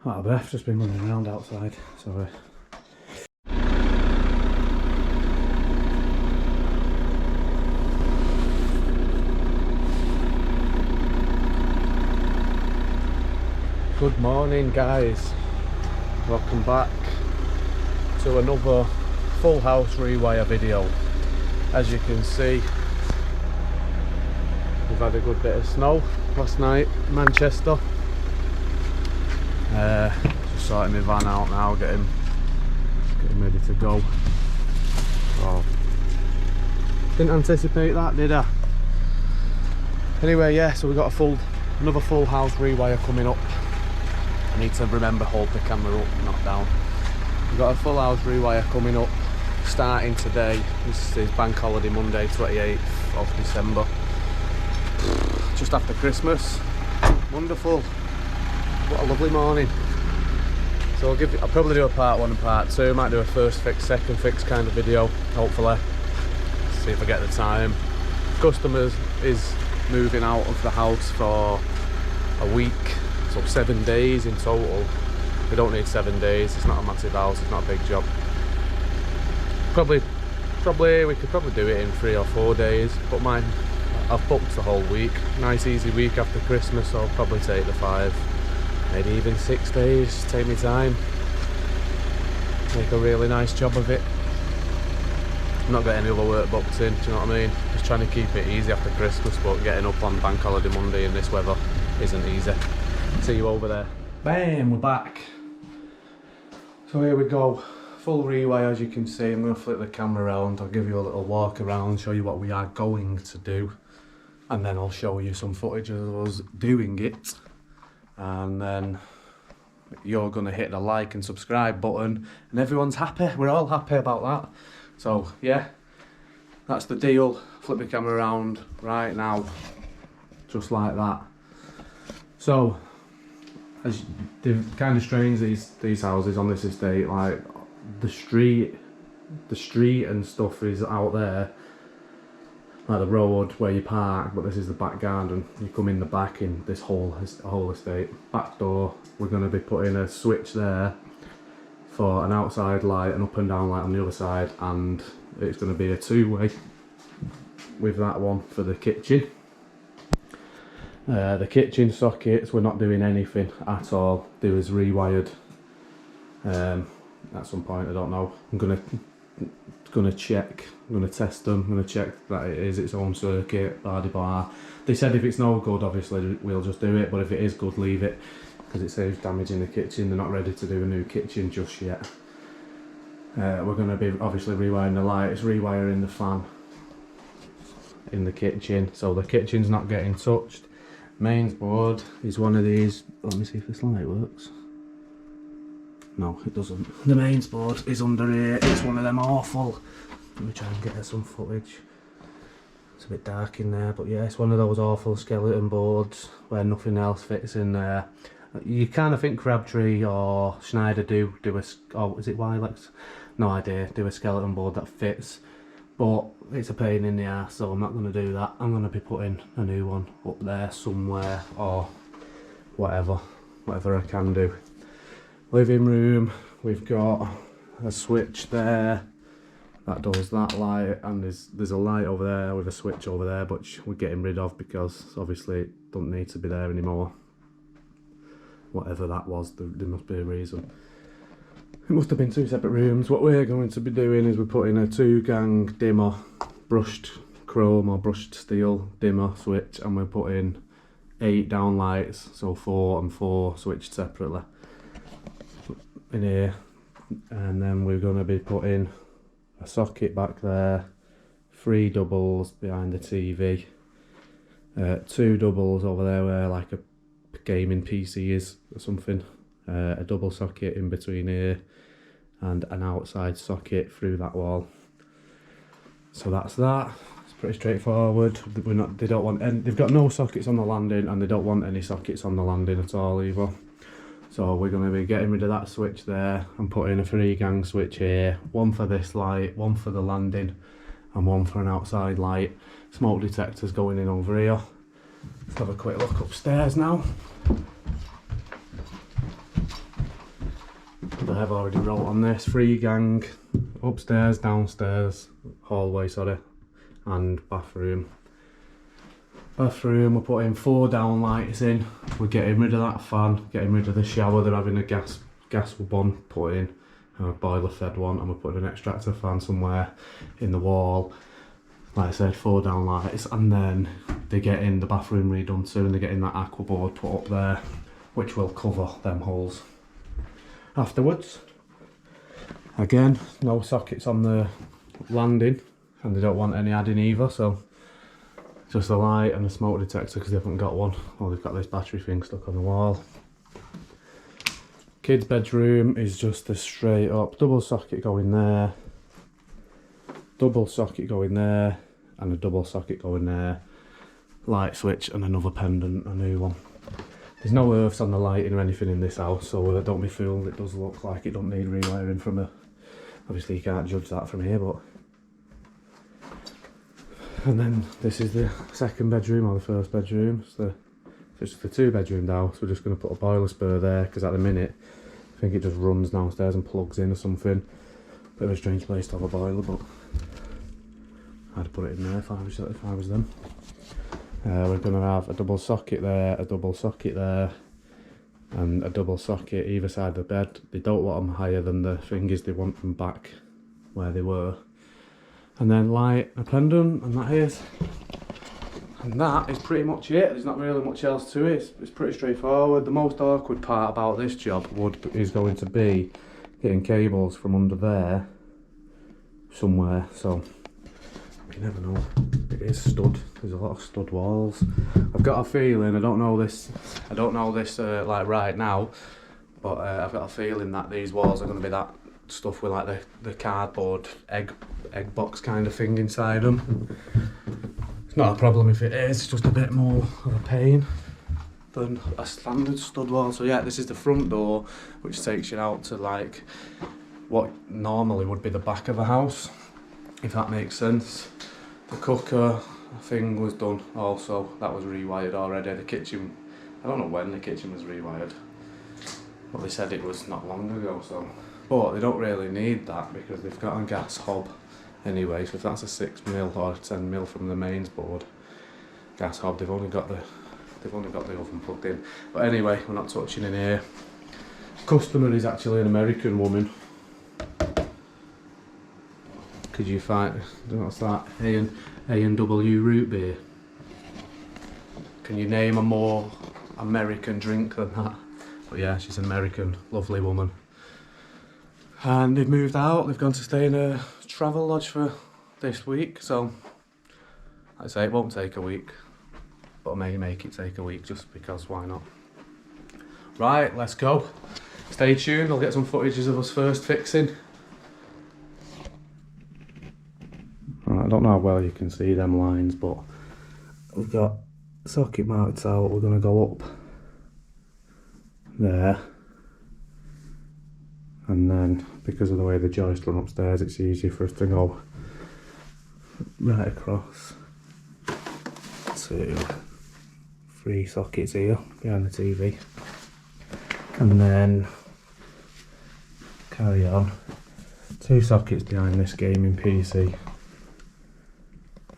Out of breath, just been running around outside, sorry. Good morning guys, welcome back to another full house rewire video. As you can see, we've had a good bit of snow last night in Manchester. Just sorting my van out now, getting ready to go. Oh, didn't anticipate that, did I? Anyway, yeah, so we've got another full house rewire coming up. I need to remember hold the camera up, not down. We've got a full house rewire coming up, starting today. This is bank holiday Monday, 28th of December. Just after Christmas. Wonderful. What a lovely morning. So I'll probably do a part 1 and part 2. Might do a first fix, second fix kind of video, hopefully. See if I get the time. Customers is moving out of the house for a week. So 7 days in total. We don't need 7 days, it's not a massive house, it's not a big job. We could probably do it in 3 or 4 days, but I've booked the whole week. Nice easy week after Christmas, so I'll probably take the 5, maybe even 6 days, take my time. Make a really nice job of it. I'm not got any other work booked in, do you know what I mean? Just trying to keep it easy after Christmas, but getting up on bank holiday Monday in this weather isn't easy. See you over there. Bam, we're back. So here we go, full rewire as you can see. I'm going to flip the camera around, I'll give you a little walk around, show you what we are going to do, and then I'll show you some footage of us doing it, and then you're going to hit the like and subscribe button and everyone's happy. We're all happy about that. So yeah, that's the deal. Flip the camera around right now, just like that. So they're kind of strange, these houses on this estate, like the street and stuff is out there, like the road where you park, but this is the back garden. You come in the back in this whole estate. Back door, we're going to be putting a switch there for an outside light, an up and down light on the other side, and it's going to be a 2-way with that one for the kitchen. The kitchen sockets, we're not doing anything at all. They was rewired at some point, I don't know. I'm gonna check, I'm gonna test them, I'm gonna check that it is its own circuit, blah. They said if it's no good, obviously we'll just do it, but if it is good, leave it, because it saves damage in the kitchen. They're not ready to do a new kitchen just yet. We're gonna be obviously rewiring the lights, rewiring the fan in the kitchen, so the kitchen's not getting touched. Mains board is one of these. Let me see if this light works. No, it doesn't. The mains board is under here. It's one of them awful. Let me try and get some footage. It's a bit dark in there, but yeah, it's one of those awful skeleton boards where nothing else fits in there. You kind of think Crabtree or Schneider do a, oh, is it Wilex? No idea. Do a skeleton board that fits. But it's a pain in the ass, so I'm not going to do that. I'm going to be putting a new one up there somewhere, or whatever I can do. Living room, we've got a switch there that does that light, and there's a light over there with a switch over there, but we're getting rid of because obviously it doesn't need to be there anymore. Whatever that was, there must be a reason. It must have been 2 separate rooms. What we're going to be doing is we're putting a 2-gang dimmer, brushed chrome or brushed steel dimmer switch, and we're putting 8 down lights, so 4 and 4 switched separately in here. And then we're going to be putting a socket back there, 3 doubles behind the TV, 2 doubles over there where like a gaming PC is or something, a double socket in between here, and an outside socket through that wall. So that's that. It's pretty straightforward. They don't want, and they've got no sockets on the landing, and they don't want any sockets on the landing at all either. So we're going to be getting rid of that switch there and putting a 3-gang switch here, one for this light, one for the landing, and one for an outside light. Smoke detectors going in over here. Let's have a quick look upstairs now. that I've already wrote on this. 3 gang, upstairs, downstairs, hallway, sorry, and bathroom. Bathroom, we're putting 4 downlights in. We're getting rid of that fan, getting rid of the shower. They're having a gas one put in, a boiler fed one, and we're putting an extractor fan somewhere in the wall. Like I said, 4 downlights, and then they're getting the bathroom redone soon. They're getting that aqua board put up there, which will cover them holes afterwards. Again, no sockets on the landing, and they don't want any adding either, so just a light and a smoke detector because they haven't got one. Well, they've got this battery thing stuck on the wall. Kids' bedroom is just a straight up double socket going there, double socket going there, and a double socket going there. Light switch and another pendant, a new one. There's no earths on the lighting or anything in this house, so don't be fooled. It does look like it don't need rewiring from a... Obviously you can't judge that from here, but... And then this is the second bedroom, or the first bedroom. It's the 2-bedroom house. We're just going to put a boiler spur there, because at the minute I think it just runs downstairs and plugs in or something. Bit of a strange place to have a boiler, but I'd put it in there if I was them. We're going to have a double socket there, a double socket there, and a double socket either side of the bed. They don't want them higher than the fingers, they want them back where they were. And then light, a pendant, and that is pretty much it. There's not really much else to it. It's pretty straightforward. The most awkward part about this job is going to be getting cables from under there somewhere. So you never know. It is stud. There's a lot of stud walls. I've got a feeling, I don't know this like right now, but I've got a feeling that these walls are going to be that stuff with like the cardboard egg box kind of thing inside them. It's not a problem if it is, it's just a bit more of a pain than a standard stud wall. So yeah, this is the front door, which takes you out to like what normally would be the back of a house, if that makes sense. The cooker thing was done also, that was rewired already. The kitchen, I don't know when the kitchen was rewired, but they said it was not long ago, so. But they don't really need that because they've got a gas hob anyway, so if that's a 6mm or 10mm from the mains board gas hob, they've only got the oven plugged in. But anyway, we're not touching in here. Customer is actually an American woman. Could you find, what's that? A&W root beer. Can you name a more American drink than that? But yeah, she's an American, lovely woman. And they've moved out, they've gone to stay in a travel lodge for this week, so like I say, it won't take a week, but I may make it take a week just because why not. Right, let's go. Stay tuned, I'll get some footages of us first fixing. Right, I don't know how well you can see them lines, but we've got socket marks out, we're going to go up there. And then, because of the way the joists run upstairs, it's easy for us to go right across to 3 sockets here behind the TV. And then carry on 2 sockets behind this gaming PC.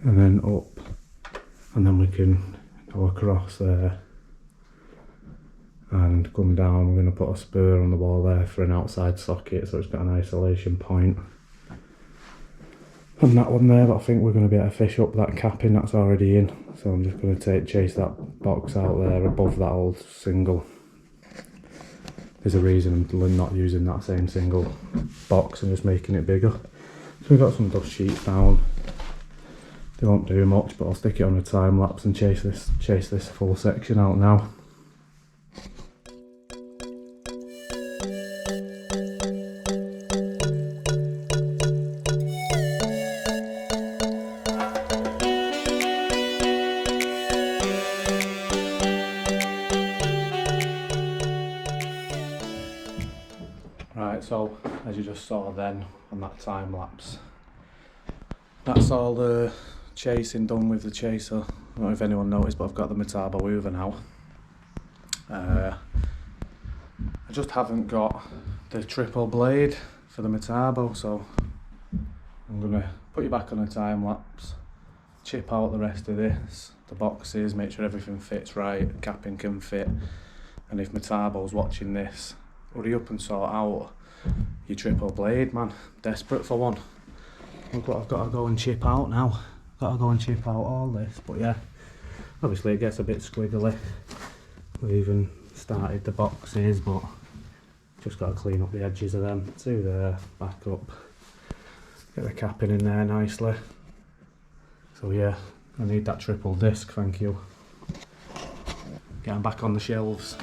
And then up. And then we can go across there. And come down, we're going to put a spur on the wall there for an outside socket, so it's got an isolation point. And that one there, but I think we're going to be able to fish up that capping that's already in. So I'm just going to chase that box out there above that old single. There's a reason I'm not using that same single box and just making it bigger. So we've got some dust sheets down. They won't do much, but I'll stick it on a time lapse and chase this full section out now. Right, so as you just saw then on that time lapse, that's all the chasing done with the chaser. I don't know if anyone noticed, but I've got the Metabo Hoover now. I just haven't got the triple blade for the Metabo, so I'm gonna put you back on a time lapse, chip out the rest of this, the boxes, make sure everything fits right, the capping can fit, and if Metabo's watching this, hurry up and sort out your triple blade, man. Desperate for one. Look what I've got to go and chip out now. Got to go and chip out all this, but yeah, obviously it gets a bit squiggly. We even started the boxes, but just got to clean up the edges of them too there, back up, get the capping in there nicely. So yeah, I need that triple disc, thank you. Getting back on the shelves.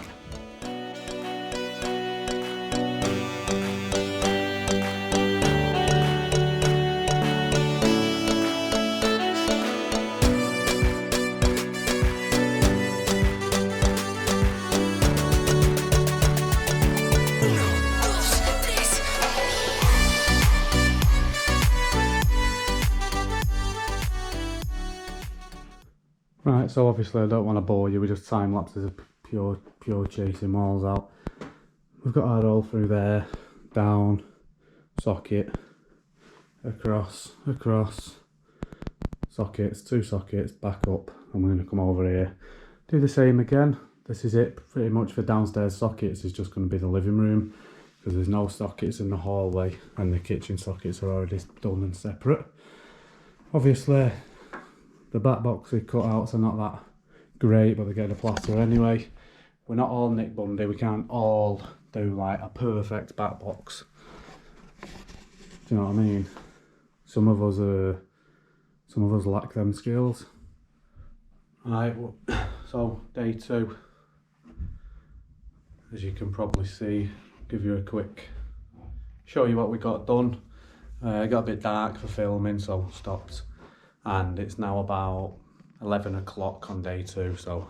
Right, so obviously I don't want to bore you with just time lapses of pure chasing walls out. We've got our roll through there, down, socket, across, sockets, 2 sockets, back up, and we're going to come over here. Do the same again. This is it pretty much for downstairs sockets. It's just going to be the living room because there's no sockets in the hallway and the kitchen sockets are already done and separate. Obviously the back boxy cutouts are not that great, but they're getting a plaster anyway. We're not all Nick Bundy, we can't all do like a perfect back box. Do you know what I mean? Some of us lack them skills. Right, so day 2, as you can probably see, give you a quick show you what we got done. It got a bit dark for filming, so stopped. And it's now about 11 o'clock on day 2, so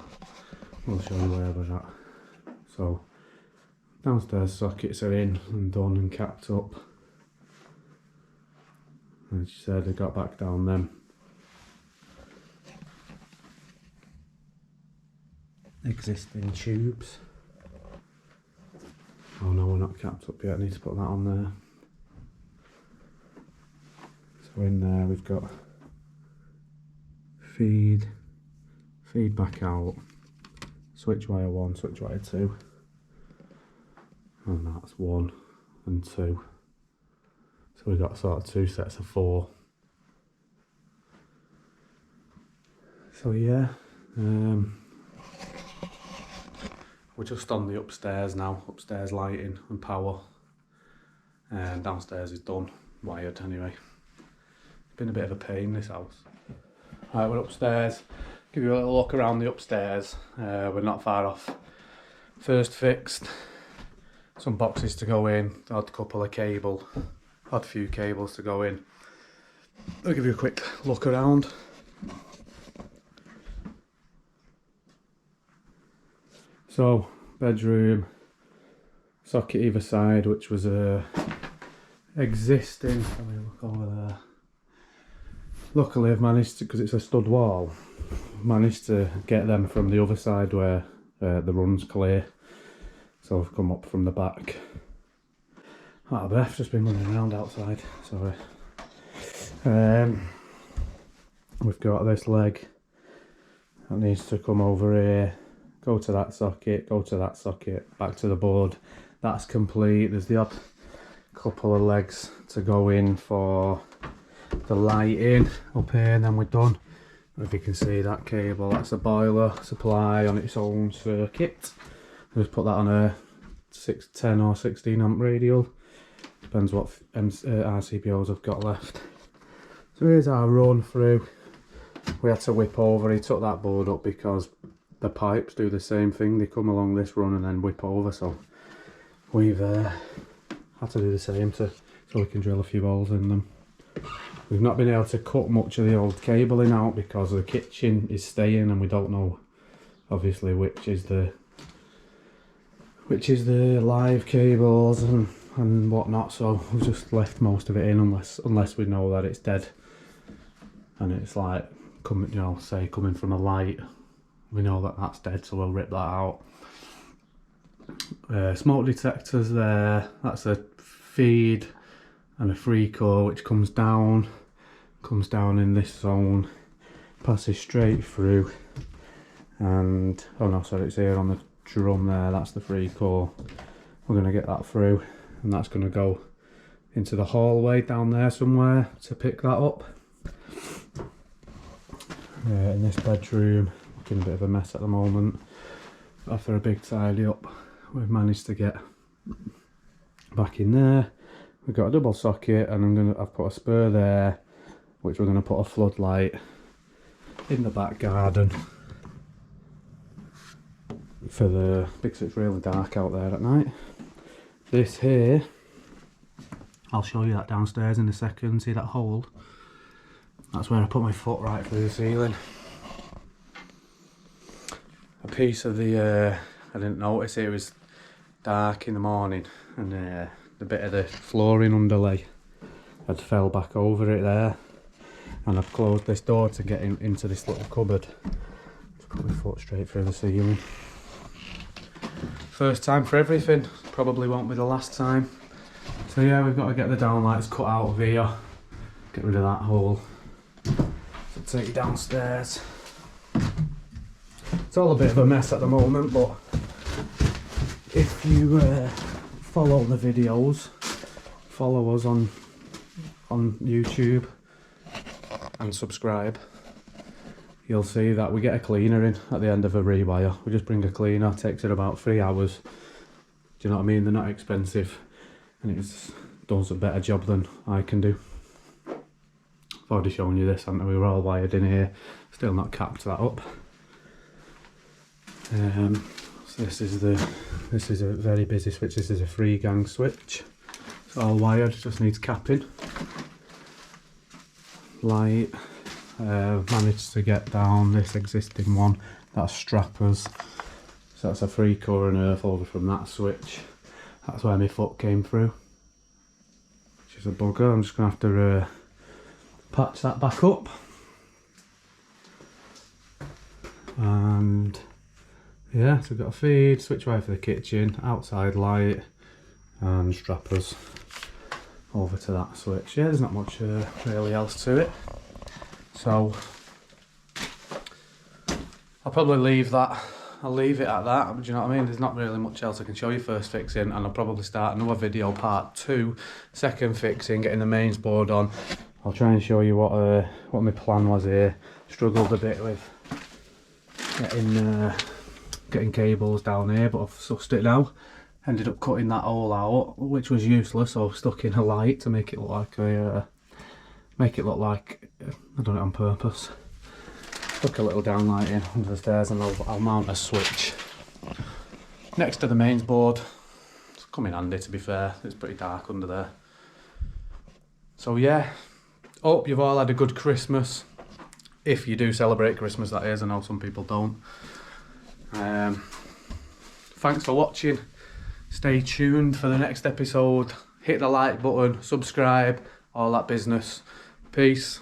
we'll show you where we're at. So downstairs sockets are in and done and capped up. As she said, I got back down them. Existing tubes. Oh no, we're not capped up yet, I need to put that on there. So in there we've got feed back out, switch wire 1, switch wire 2, and that's 1 and 2. So we've got sort of 2 sets of 4. So yeah, we're just on the upstairs now, upstairs lighting and power, and downstairs is done, wired anyway. It's been a bit of a pain, this house. Right, we're upstairs, give you a little look around the upstairs. We're not far off first fixed, some boxes to go in, odd couple of odd few cables to go in. I'll give you a quick look around. So, bedroom, socket either side, which was existing. Let me look over there. Luckily I've managed to, because it's a stud wall, managed to get them from the other side where the run's clear. So I've come up from the back. Out of breath, just been running around outside, sorry. We've got this leg that needs to come over here, go to that socket, back to the board. That's complete. There's the odd couple of legs to go in for the lighting up here, and then we're done. If you can see that cable, that's a boiler supply on its own circuit. Just put that on a 10 or 16 amp radial, depends what RCPOs I've got left. So here's our run through. We had to whip over, he took that board up because the pipes do the same thing, they come along this run and then whip over, so we've had to do the same so we can drill a few holes in them. We've not been able to cut much of the old cabling out because the kitchen is staying and we don't know obviously which is the live cables and whatnot, so we've just left most of it in unless we know that it's dead and it's like coming, you know, say coming from a light, we know that that's dead, so we'll rip that out. Smoke detectors there, that's a feed and a free core which comes down in this zone, passes straight through, and oh no, sorry, it's here on the drum there, that's the free core. We're going to get that through, and that's going to go into the hallway down there somewhere to pick that up. In this bedroom, looking a bit of a mess at the moment. After a big tidy up, we've managed to get back in there. We've got a double socket, and I've put a spur there, which we're going to put a floodlight in the back garden because it's really dark out there at night. This here, I'll show you that downstairs in a second. See that hole? That's where I put my foot right through the ceiling. A piece of the, I didn't notice it was dark in the morning, and the bit of the flooring underlay had fell back over it there, and I've closed this door to get into this little cupboard. Just put my foot straight through the ceiling. First time for everything, probably won't be the last time. So yeah, we've got to get the downlights cut out of here, get rid of that hole. So take it downstairs. It's all a bit of a mess at the moment, but if you follow the videos, follow us on YouTube and subscribe, you'll see that we get a cleaner in at the end of a rewire. We just bring a cleaner, takes it about 3 hours. Do you know what I mean? They're not expensive, and it does a better job than I can do. I've already shown you this, haven't I? We were all wired in here, still not capped that up. So this is a very busy switch. This is a 3-gang switch. It's all wired, just needs capping. Light, managed to get down this existing one. That's strappers. So that's a 3-core and earth over from that switch. That's where my foot came through, which is a bugger. I'm just gonna have to patch that back up. And yeah, so we've got a feed, switch wire for the kitchen, outside light, and strappers over to that switch. Yeah, there's not much really else to it. So I'll probably leave that. I'll leave it at that. Do you know what I mean? There's not really much else I can show you first fixing, and I'll probably start another video part 2, second fixing, getting the mains board on. I'll try and show you what my plan was here. Struggled a bit with getting cables down here, but I've sussed it now. Ended up cutting that all out, which was useless, so I've stuck in a light to make it look like I've done it on purpose. Stuck a little downlight in under the stairs, and I'll mount a switch next to the mains board. It's come in handy, to be fair. It's pretty dark under there. So yeah, hope you've all had a good Christmas. If you do celebrate Christmas, that is. I know some people don't. Thanks for watching. Stay tuned for the next episode. Hit the like button, subscribe, all that business. Peace.